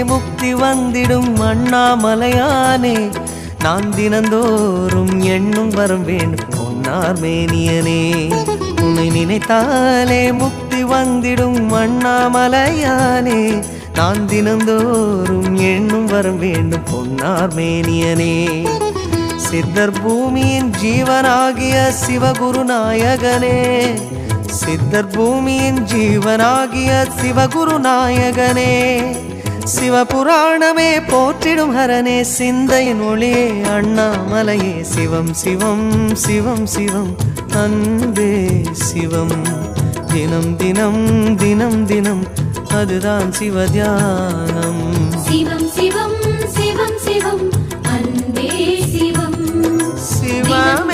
முக்தி வந்திடும் அண்ணாமலையானே நான் தினந்தோறும் எண்ணும் வரம் வேண்டும் பொன்னார் மேனியனே உன்னை நினைத்தாலே முக்தி வந்திடும் அண்ணாமலையானே நான் தினந்தோறும் எண்ணும் வரம் வேண்டும் பொன்னார் மேனியனே சித்தர் பூமியின் ஜீவனாகிய சிவகுருநாயகனே சித்தர் பூமியின் ஜீவனாகிய சிவகுருநாயகனே சிவபுராணமே போற்றிடும் ஹரனே சிந்தையின் ஒளியே அண்ணாமலையே சிவம் சிவம் சிவம் சிவம் அன்பே சிவம் தினம் தினம் தினம் தினம் அதுதான் சிவத்தியானம் சிவம் சிவம் சிவம் சிவம் அன்பே சிவம் சிவமே